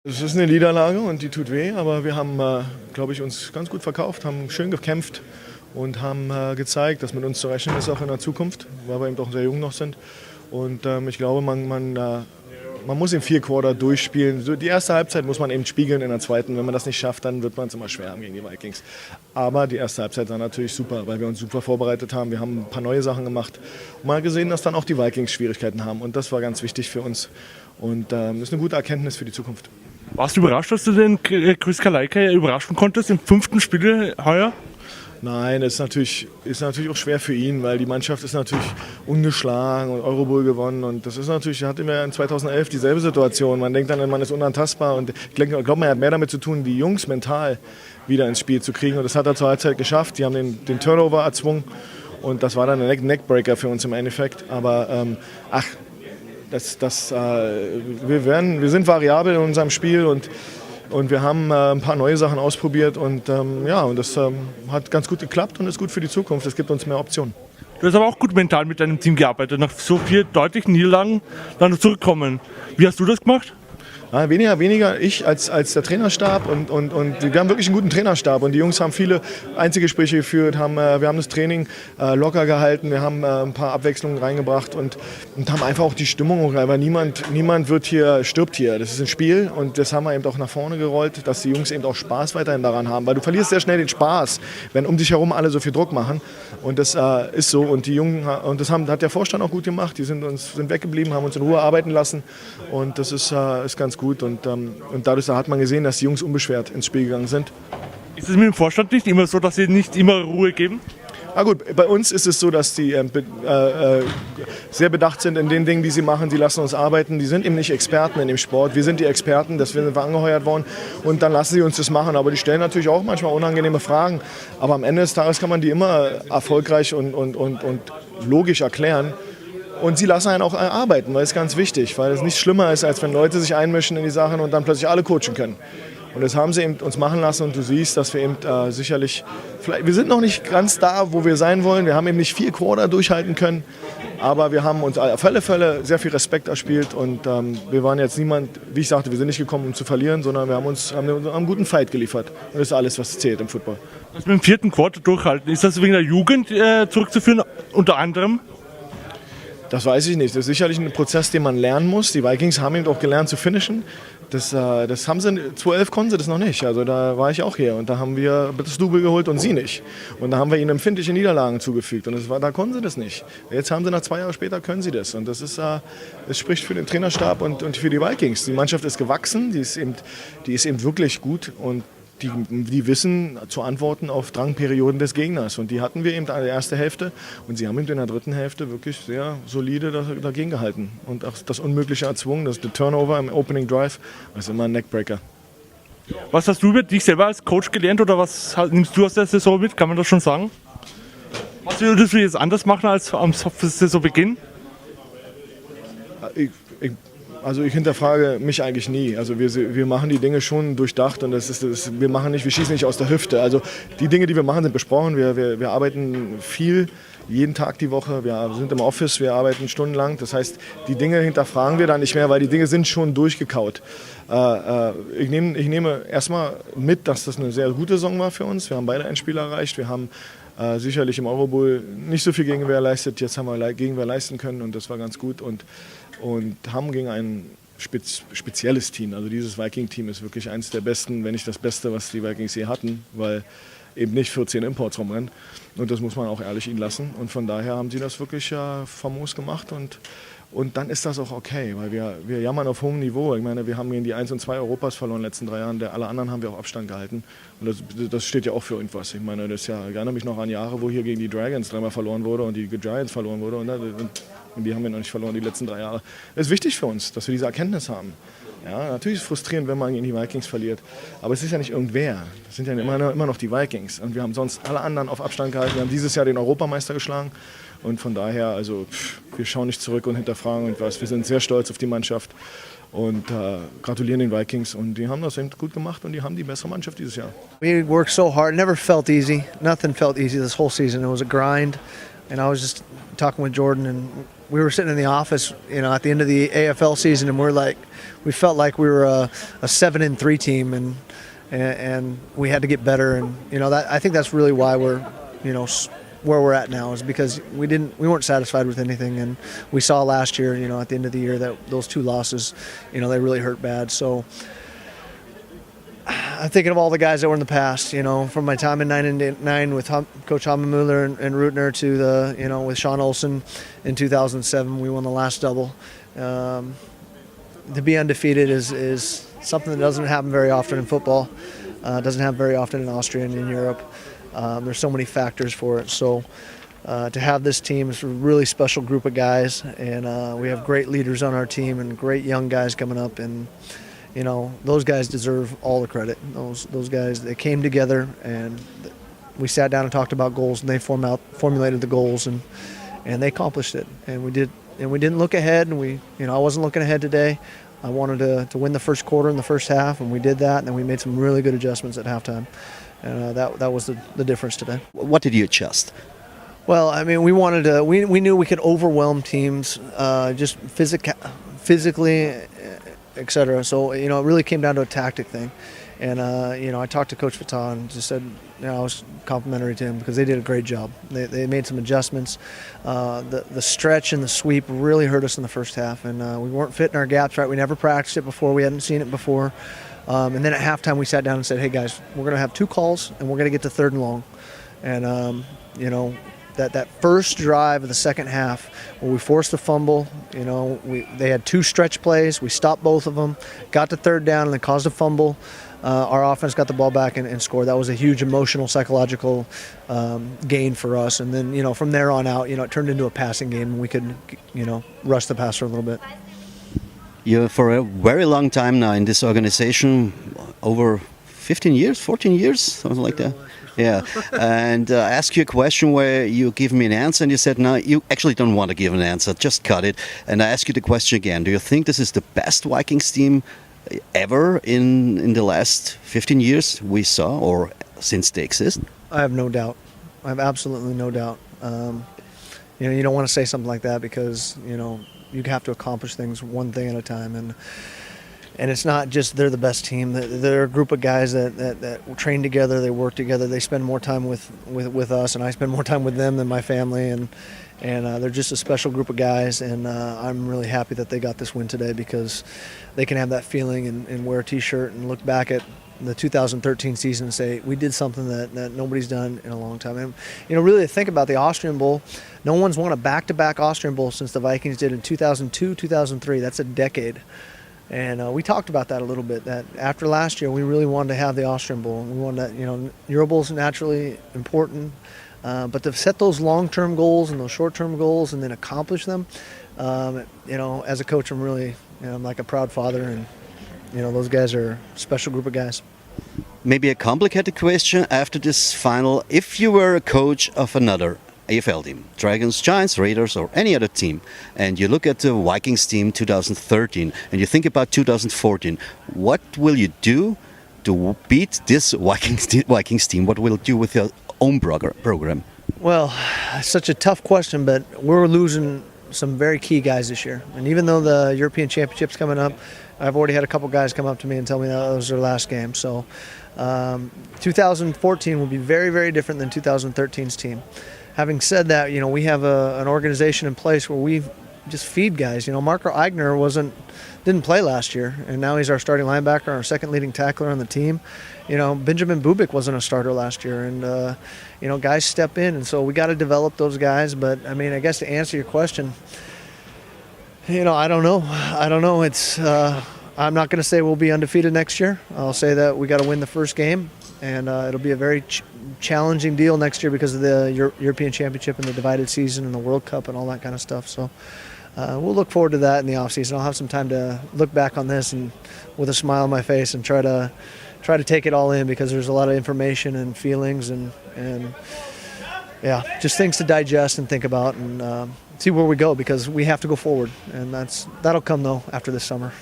Es ist eine Niederlage und die tut weh, aber wir haben, glaube ich, uns ganz gut verkauft, haben schön gekämpft und haben gezeigt, dass mit uns zu rechnen ist auch in der Zukunft, weil wir eben doch sehr jung noch sind. Und ich glaube, man muss im 4 Quarter durchspielen. So, die erste Halbzeit muss man eben spiegeln in der zweiten. Wenn man das nicht schafft, dann wird man es immer schwer haben gegen die Vikings. Aber die erste Halbzeit war natürlich super, weil wir uns super vorbereitet haben. Wir haben ein paar neue Sachen gemacht und mal gesehen, dass dann auch die Vikings Schwierigkeiten haben. Und das war ganz wichtig für uns. Und das ist eine gute Erkenntnis für die Zukunft. Warst du überrascht, dass du den Chris Calaycay überraschen konntest im 5. Spiel heuer? Nein, das ist natürlich auch schwer für ihn, weil die Mannschaft ist natürlich ungeschlagen und Eurobowl gewonnen. Und das ist natürlich, hatten wir in 2011 dieselbe Situation. Man denkt dann, man ist unantastbar. Und ich glaube, man hat mehr damit zu tun, die Jungs mental wieder ins Spiel zu kriegen. Und das hat er zur Halbzeit geschafft. Die haben den Turnover erzwungen. Und das war dann ein Neckbreaker für uns im Endeffekt. Aber wir sind variabel in unserem Spiel und wir haben ein paar neue Sachen ausprobiert und das hat ganz gut geklappt und ist gut für die Zukunft. Es gibt uns mehr Optionen. Du hast aber auch gut mental mit deinem Team gearbeitet, nach so 4 deutlichen Niederlagen dann zurückkommen. Wie hast du das gemacht? Ja, weniger ich als der Trainerstab und wir haben wirklich einen guten Trainerstab und die Jungs haben viele Einzelgespräche geführt, wir haben das Training locker gehalten, wir haben ein paar Abwechslungen reingebracht und haben einfach auch die Stimmung hochgehalten, weil niemand stirbt hier, das ist ein Spiel und das haben wir eben auch nach vorne gerollt, dass die Jungs eben auch Spaß weiterhin daran haben, weil du verlierst sehr schnell den Spaß, wenn um dich herum alle so viel Druck machen und das ist so und die Jungen, und das hat der Vorstand auch gut gemacht, die sind weggeblieben, haben uns in Ruhe arbeiten lassen und das ist ganz gut und dadurch hat man gesehen, dass die Jungs unbeschwert ins Spiel gegangen sind. Ist es mit dem Vorstand nicht immer so, dass sie nicht immer Ruhe geben? Na gut, bei uns ist es so, dass die sehr bedacht sind in den Dingen, die sie machen. Sie lassen uns arbeiten. Die sind eben nicht Experten in dem Sport. Wir sind die Experten, deswegen sind wir angeheuert worden und dann lassen sie uns das machen. Aber die stellen natürlich auch manchmal unangenehme Fragen. Aber am Ende des Tages kann man die immer erfolgreich und logisch erklären. Und sie lassen einen auch arbeiten, weil es ganz wichtig, weil es nicht schlimmer ist, als wenn Leute sich einmischen in die Sachen und dann plötzlich alle coachen können. Und das haben sie eben uns machen lassen und du siehst, dass wir eben sicherlich, wir sind noch nicht ganz da, wo wir sein wollen. Wir haben eben nicht 4 Quarter durchhalten können, aber wir haben uns auf alle Fälle sehr viel Respekt erspielt und wir waren jetzt niemand, wie ich sagte, wir sind nicht gekommen, um zu verlieren, sondern wir haben einen guten Fight geliefert. Und das ist alles, was zählt im Football. Das mit dem 4. Quarter durchhalten, ist das wegen der Jugend zurückzuführen, unter anderem? Das weiß ich nicht. Das ist sicherlich ein Prozess, den man lernen muss. Die Vikings haben eben auch gelernt zu finishen. Das haben sie, 2011 konnten sie das noch nicht. Also da war ich auch hier und da haben wir das Double geholt und sie nicht. Und da haben wir ihnen empfindliche Niederlagen zugefügt und da konnten sie das nicht. Jetzt haben sie 2 Jahre später, können sie das. Und das spricht für den Trainerstab und für die Vikings. Die Mannschaft ist gewachsen, die ist eben wirklich gut und die wissen zu antworten auf Drangperioden des Gegners. Und die hatten wir eben in der ersten Hälfte. Und sie haben eben in der dritten Hälfte wirklich sehr solide dagegen gehalten. Und auch das Unmögliche erzwungen, das Turnover im Opening Drive, das ist immer ein Neckbreaker. Was hast du über dich selber als Coach gelernt oder was nimmst du aus der Saison mit? Kann man das schon sagen? Was würdest du jetzt anders machen als am Saisonbeginn? Ich hinterfrage mich eigentlich nie. Also wir machen die Dinge schon durchdacht und wir schießen nicht aus der Hüfte. Also die Dinge, die wir machen, sind besprochen. Wir arbeiten viel, jeden Tag die Woche. Wir sind im Office, wir arbeiten stundenlang. Das heißt, die Dinge hinterfragen wir dann nicht mehr, weil die Dinge sind schon durchgekaut. Ich nehme erstmal mit, dass das eine sehr gute Saison war für uns. Wir haben beide ein Spiel erreicht. Wir haben sicherlich im Eurobowl nicht so viel Gegenwehr leistet. Jetzt haben wir Gegenwehr leisten können und das war ganz gut. Und haben gegen ein spezielles Team. Also dieses Viking-Team ist wirklich eines der besten, wenn nicht das Beste, was die Vikings je hatten, weil eben nicht 14 Imports rumrennen. Und das muss man auch ehrlich ihnen lassen. Und von daher haben sie das wirklich famos gemacht und dann ist das auch okay, weil wir jammern auf hohem Niveau. Ich meine, wir haben gegen die 1 und 2 Europas verloren in den letzten 3 Jahren. Alle anderen haben wir auch Abstand gehalten. Und das steht ja auch für irgendwas. Ich meine, ich erinnere mich noch an Jahre, wo hier gegen die Dragons 3-mal verloren wurde und die Giants verloren wurde. Und die haben wir noch nicht verloren, die letzten 3 Jahre. Das ist wichtig für uns, dass wir diese Erkenntnis haben. Ja, natürlich ist es frustrierend, wenn man gegen die Vikings verliert. Aber es ist ja nicht irgendwer. Das sind ja immer noch die Vikings. Und wir haben sonst alle anderen auf Abstand gehalten. Wir haben dieses Jahr den Europameister geschlagen. Und von daher, also wir schauen nicht zurück und hinterfragen irgendwas. Wir sind sehr stolz auf die Mannschaft und gratulieren den Vikings. Und die haben das eben gut gemacht und die haben die bessere Mannschaft dieses Jahr. We worked so hard. Never felt easy. Nothing felt easy this whole season. It was a grind. And I was just talking with Jordan, and we were sitting in the office, at the end of the AFL season, and we felt like we were a 7-3 team, and we had to get better. And I think that's really why we're, where we're at now, is because we weren't satisfied with anything, and we saw last year, at the end of the year, that those 2 losses, they really hurt bad. So I'm thinking of all the guys that were in the past, from my time in 9 with Coach Hammermuller and Rutner to with Sean Olsen in 2007. We won the last double. To be undefeated is something that doesn't happen very often in football. Doesn't happen very often in Austria and in Europe. There's so many factors for it. So to have this team is a really special group of guys, and we have great leaders on our team and great young guys coming up, and those guys deserve all the credit. Those guys, they came together, and we sat down and talked about goals, and they formulated the goals, and they accomplished it. And we didn't look ahead, and I wasn't looking ahead today. I wanted to win the first quarter and the first half, and we did that, and then we made some really good adjustments at halftime. And that was the difference today. What did you adjust? Well, I mean, we knew we could overwhelm teams just physically, etc. So, it really came down to a tactic thing. And, I talked to Coach Fatah and just said, I was complimentary to him because they did a great job. They made some adjustments. The stretch and the sweep really hurt us in the first half, and we weren't fitting our gaps right. We never practiced it before. We hadn't seen it before. And then at halftime, we sat down and said, hey, guys, we're going to have 2 calls, and we're going to get to 3rd and long. And, that first drive of the second half where we forced the fumble, they had 2 stretch plays. We stopped both of them, got to 3rd down, and then caused a fumble. Our offense got the ball back and scored. That was a huge emotional, psychological gain for us. And then, from there on out, it turned into a passing game, and we could, rush the passer a little bit. You're for a very long time now in this organization, over 15 years, 14 years, something like that. Yeah, and I asked you a question where you give me an answer, and you said, no, you actually don't want to give an answer, just cut it. And I ask you the question again. Do you think this is the best Vikings team ever in the last 15 years we saw, or since they exist? I have no doubt. I have absolutely no doubt. You don't want to say something like that because, you have to accomplish things one thing at a time. And it's not just they're the best team. They're a group of guys that train together, they work together, they spend more time with us, and I spend more time with them than my family, and they're just a special group of guys, and I'm really happy that they got this win today because they can have that feeling and wear a T-shirt and look back at the 2013 season and say, we did something that nobody's done in a long time. And, really to think about the Austrian Bowl, no one's won a back-to-back Austrian Bowl since the Vikings did in 2002, 2003. That's a decade. And we talked about that a little bit, that after last year, we really wanted to have the Austrian Bowl. We wanted that, Euro Bowl's naturally important, but to set those long-term goals and those short-term goals and then accomplish them, as a coach, I'm really, I'm like a proud father, and, those guys are a special group of guys. Maybe a complicated question after this final. If you were a coach of another AFL team, Dragons, Giants, Raiders, or any other team, and you look at the Vikings team 2013 and you think about 2014, what will you do to beat this Vikings team? What will you do with your own program? Well, it's such a tough question, but we're losing some very key guys this year. And even though the European Championship's coming up, I've already had a couple guys come up to me and tell me that was their last game. So 2014 will be very, very different than 2013's team. Having said that, we have an organization in place where we just feed guys. Marco Eigner didn't play last year, and now he's our starting linebacker, our second leading tackler on the team. Benjamin Bubic wasn't a starter last year, and guys step in, and so we got to develop those guys. But I guess to answer your question, I don't know. It's I'm not going to say we'll be undefeated next year. I'll say that we got to win the first game, and it'll be a very challenging deal next year because of the European Championship and the divided season and the World Cup and all that kind of stuff. So we'll look forward to that in the off season. I'll have some time to look back on this and with a smile on my face and try to take it all in, because there's a lot of information and feelings and just things to digest and think about and see where we go, because we have to go forward, and that'll come though after this summer.